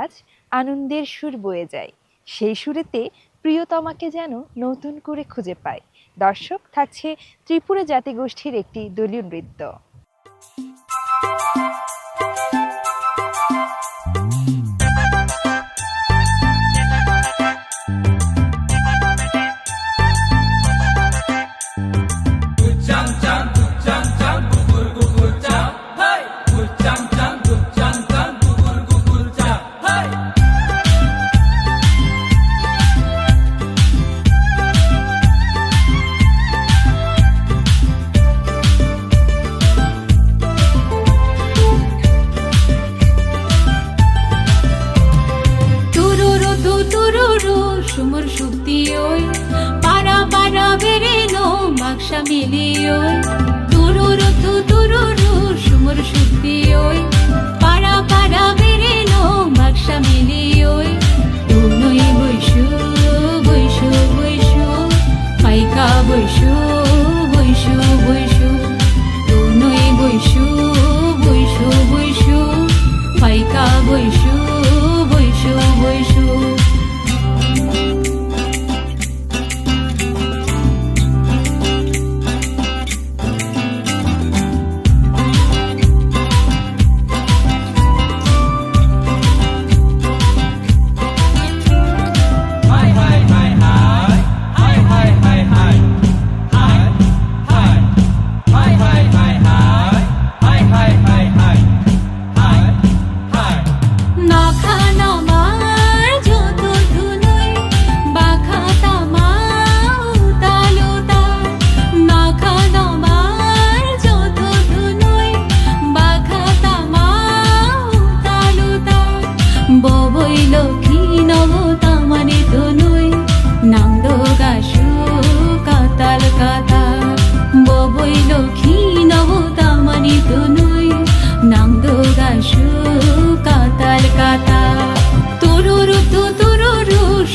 আজ আনন্দের সুর বয়ে যায়, সেই সুরেতে প্রিয়তমাকে যেন নতুন করে খুঁজে পায়। দর্শক, থাকছে ত্রিপুরা জাতিগোষ্ঠীর একটি দলীয় নৃত্য। সুমর শক্তি ওই পারা পারা বেরে নো বাক্সা মিলি ওই তুরুরু তুরুরু সুমর শক্তি ওই পারা পারা বেরে নো বাক্সা মিলি ওই তুই বৈশু বৈশু বৈশু পাইকা বৈশু বৈশু বৈশু তুই বৈশু বৈশু বৈশু পাইকা বৈশু বৈশু বৈশু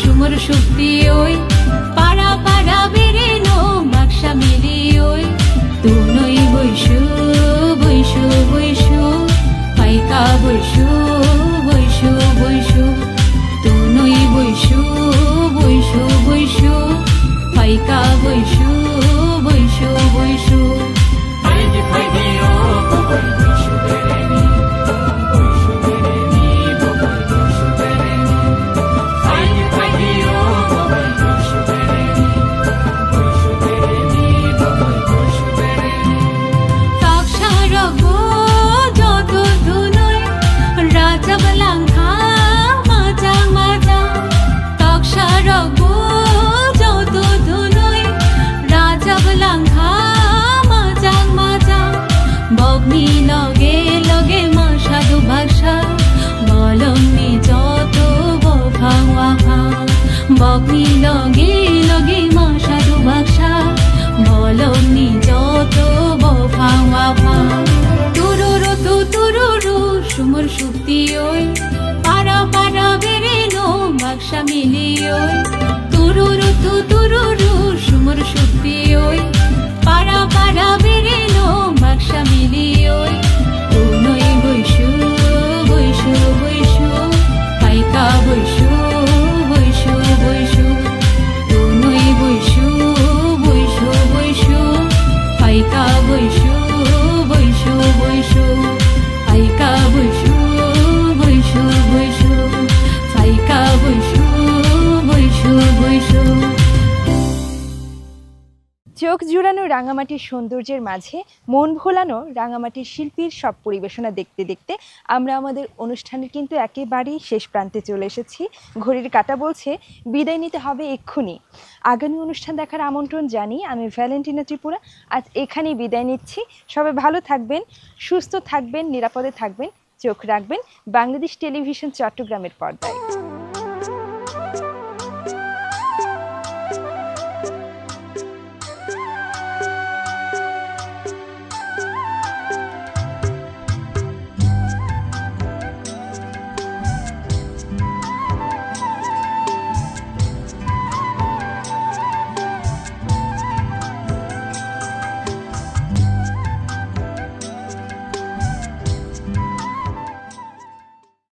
সুমর শক্তি ওই পারা পারা বেরে নো বাক্সা মিলি ওই তুই বৈশু বৈশু বৈশু পাইকা বৈশু বৈশু বৈশু তুই বৈশু বৈশু বৈশু পাইকা বৈশু বৈশু বৈশু বগনি লগে লগে মা সাধু বাক্সা বলনি যত বফাওয়া ফা তুরুরু তুরুরু সুমর শক্তি ওই পারা পারা বেরে নো বাক্সা মিলি ওই তুরুরু তুরুরু সুমর শক্তি ওই পারা পারা বেরে নো বাক্সা মিলি ওই তুই বৈশু বৈশু বৈশু পাইকা বৈশু বৈশু বৈশু তুই বৈশু বৈশু বৈশু পাইকা বৈশু বৈশু বৈশু পাইকা বৈশু বৈশু বৈশু পাইকা বৈশু বৈশু বৈশু। চোখ জুড়ানো রাঙামাটির সৌন্দর্যের মাঝে মন ভোলানো রাঙামাটির শিল্পীর সব পরিবেশনা দেখতে দেখতে আমরা আমাদের অনুষ্ঠানের কিন্তু একেবারেই শেষ প্রান্তে চলে এসেছি। ঘড়ির কাঁটা বলছে বিদায় নিতে হবে এক্ষুনি। আগামী অনুষ্ঠান দেখার আমন্ত্রণ জানিয়ে আমি ভ্যালেন্টিনা ত্রিপুরা আজ এখানেই বিদায় নিচ্ছি। সবাই ভালো থাকবেন, সুস্থ থাকবেন, নিরাপদে থাকবেন, চোখ রাখবেন বাংলাদেশ টেলিভিশন চট্টগ্রামের পর্দায়।